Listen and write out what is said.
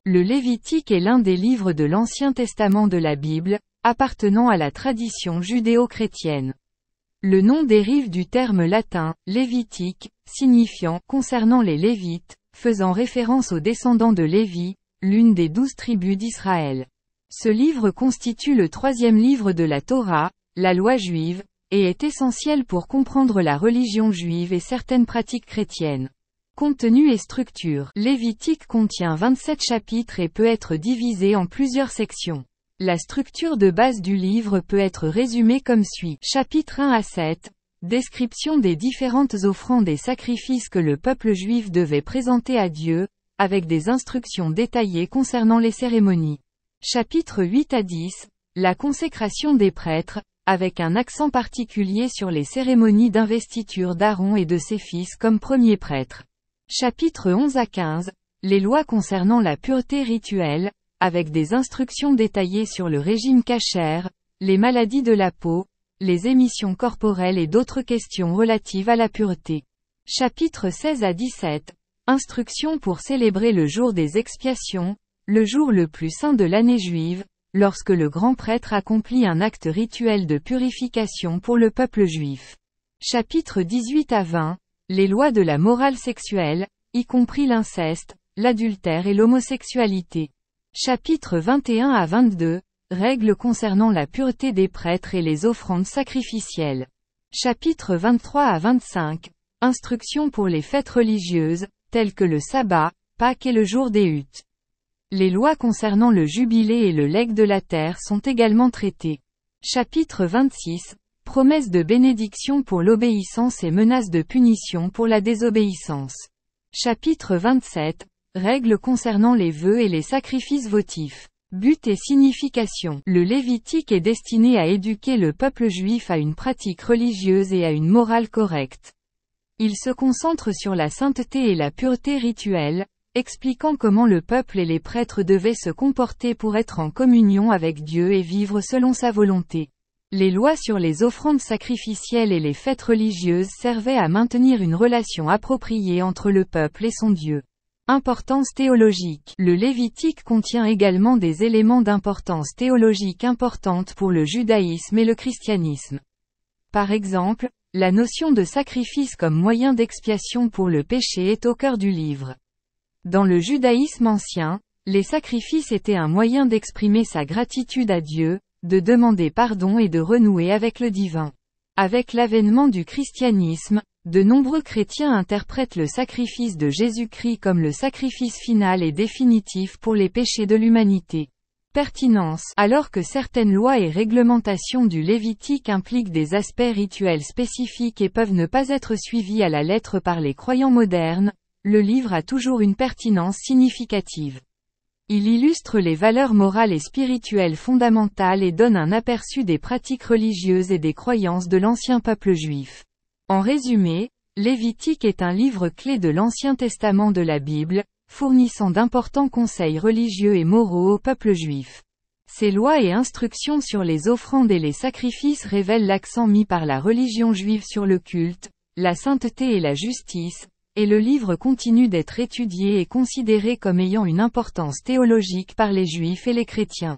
Le Lévitique est l'un des livres de l'Ancien Testament de la Bible, appartenant à la tradition judéo-chrétienne. Le nom dérive du terme latin, lévitique, signifiant « concernant les Lévites », faisant référence aux descendants de Lévi, l'une des 12 tribus d'Israël. Ce livre constitue le troisième livre de la Torah, la loi juive, et est essentiel pour comprendre la religion juive et certaines pratiques chrétiennes. Contenu et structure. Lévitique contient 27 chapitres et peut être divisé en plusieurs sections. La structure de base du livre peut être résumée comme suit. Chapitre 1 à 7. Description des différentes offrandes et sacrifices que le peuple juif devait présenter à Dieu, avec des instructions détaillées concernant les cérémonies. Chapitre 8 à 10. La consécration des prêtres, avec un accent particulier sur les cérémonies d'investiture d'Aaron et de ses fils comme premiers prêtres. Chapitre 11 à 15. Les lois concernant la pureté rituelle, avec des instructions détaillées sur le régime kasher, les maladies de la peau, les émissions corporelles et d'autres questions relatives à la pureté. Chapitre 16 à 17. Instructions pour célébrer le jour des expiations, le jour le plus saint de l'année juive, lorsque le grand prêtre accomplit un acte rituel de purification pour le peuple juif. Chapitre 18 à 20. Les lois de la morale sexuelle, y compris l'inceste, l'adultère et l'homosexualité. Chapitre 21 à 22. Règles concernant la pureté des prêtres et les offrandes sacrificielles. Chapitre 23 à 25. Instructions pour les fêtes religieuses, telles que le sabbat, Pâques et le jour des huttes. Les lois concernant le jubilé et le legs de la terre sont également traitées. Chapitre 26. Promesses de bénédiction pour l'obéissance et menaces de punition pour la désobéissance. Chapitre 27. Règles concernant les vœux et les sacrifices votifs. But et signification. Le Lévitique est destiné à éduquer le peuple juif à une pratique religieuse et à une morale correcte. Il se concentre sur la sainteté et la pureté rituelle, expliquant comment le peuple et les prêtres devaient se comporter pour être en communion avec Dieu et vivre selon sa volonté. Les lois sur les offrandes sacrificielles et les fêtes religieuses servaient à maintenir une relation appropriée entre le peuple et son Dieu. Importance théologique. Le Lévitique contient également des éléments d'importance théologique importante pour le judaïsme et le christianisme. Par exemple, la notion de sacrifice comme moyen d'expiation pour le péché est au cœur du livre. Dans le judaïsme ancien, les sacrifices étaient un moyen d'exprimer sa gratitude à Dieu, de demander pardon et de renouer avec le divin. Avec l'avènement du christianisme, de nombreux chrétiens interprètent le sacrifice de Jésus-Christ comme le sacrifice final et définitif pour les péchés de l'humanité. Pertinence. Alors que certaines lois et réglementations du Lévitique impliquent des aspects rituels spécifiques et peuvent ne pas être suivis à la lettre par les croyants modernes, le livre a toujours une pertinence significative. Il illustre les valeurs morales et spirituelles fondamentales et donne un aperçu des pratiques religieuses et des croyances de l'ancien peuple juif. En résumé, Lévitique est un livre clé de l'Ancien Testament de la Bible, fournissant d'importants conseils religieux et moraux au peuple juif. Ces lois et instructions sur les offrandes et les sacrifices révèlent l'accent mis par la religion juive sur le culte, la sainteté et la justice, et le livre continue d'être étudié et considéré comme ayant une importance théologique par les juifs et les chrétiens.